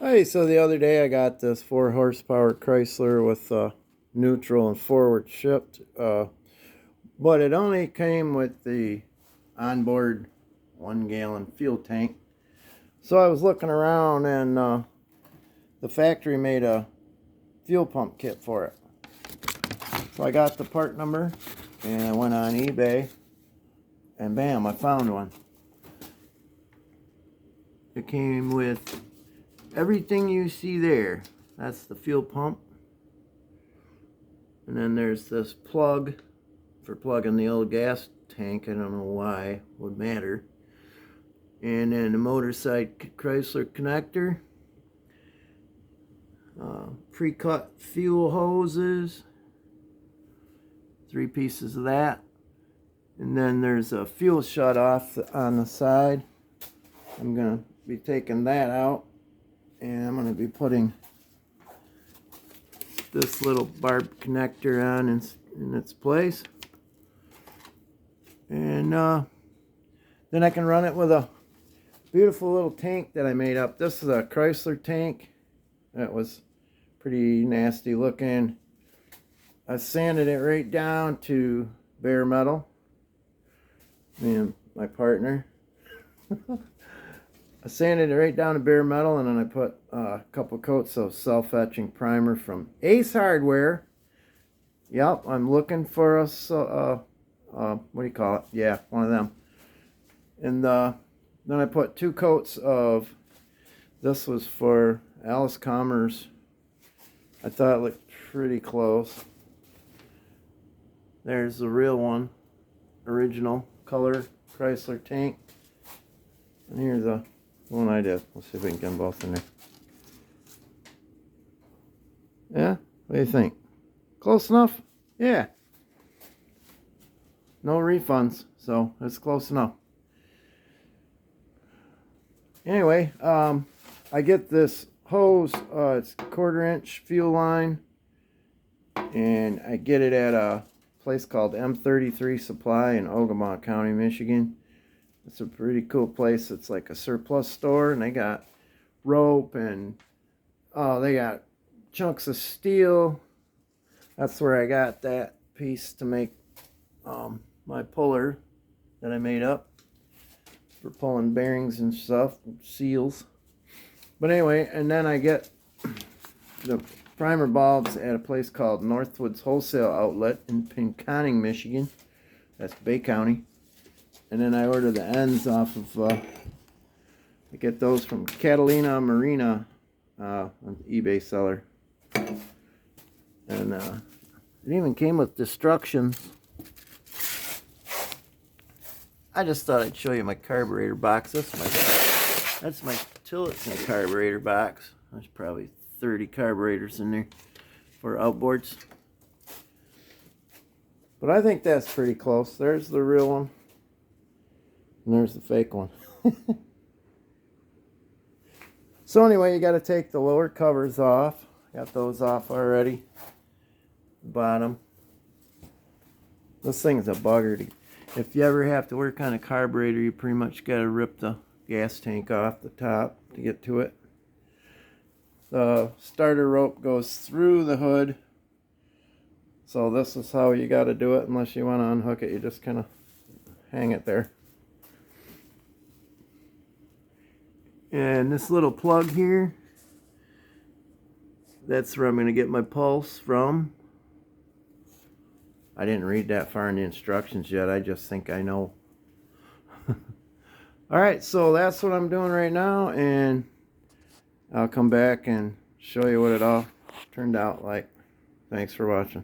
Hey, so the other day I got this 4 horsepower Chrysler with neutral and forward shift, but it only came with the onboard 1 gallon fuel tank. So I was looking around and the factory made a fuel pump kit for it. So I got the part number and I went on eBay and bam, I found one. It came with everything you see there. That's the fuel pump. And then there's this plug for plugging the old gas tank. I don't know why it would matter. And then the motor side Chrysler connector. Pre-cut fuel hoses. 3 pieces of that. And then there's a fuel shut off on the side. I'm going to be taking that out. And I'm going to be putting this little barbed connector on in its place. And then I can run it with a beautiful little tank that I made up. This is a Chrysler tank. That was pretty nasty looking. I sanded it right down to bare metal. Me and my partner. I sanded it right down to bare metal, and then I put a couple coats of self-etching primer from Ace Hardware. Yep, I'm looking for a, what do you call it? Yeah, one of them. And then I put 2 coats of, this was for Alice Commerce. I thought it looked pretty close. There's the real one, original color Chrysler tank. And here's the one I did. Let's see if we can get them both in there. Yeah? What do you think? Close enough? Yeah. No refunds, so it's close enough. Anyway, I get this hose. It's 1/4-inch fuel line. And I get it at a place called M33 Supply in Ogama County, Michigan. It's a pretty cool place. It's like a surplus store, and they got rope and they got chunks of steel. That's where I got that piece to make my puller that I made up for pulling bearings and stuff, seals. But anyway, and then I get the primer bulbs at a place called Northwoods Wholesale Outlet in Pinconning, Michigan. That's Bay County. And then I order the ends off of, I get those from Catalina Marina, an eBay seller. And it even came with instructions. I just thought I'd show you my carburetor box. That's my Tillotson carburetor box. There's probably 30 carburetors in there for outboards. But I think that's pretty close. There's the real one. And there's the fake one. So anyway, you got to take the lower covers off. Got those off already. Bottom. This thing's a bugger. If you ever have to work on a carburetor, you pretty much got to rip the gas tank off the top to get to it. The starter rope goes through the hood. So this is how you got to do it. Unless you want to unhook it, you just kind of hang it there. And this little plug here, that's where I'm going to get my pulse from. I didn't read that far in the instructions yet. I just think I know. Alright, so that's what I'm doing right now. And I'll come back and show you what it all turned out like. Thanks for watching.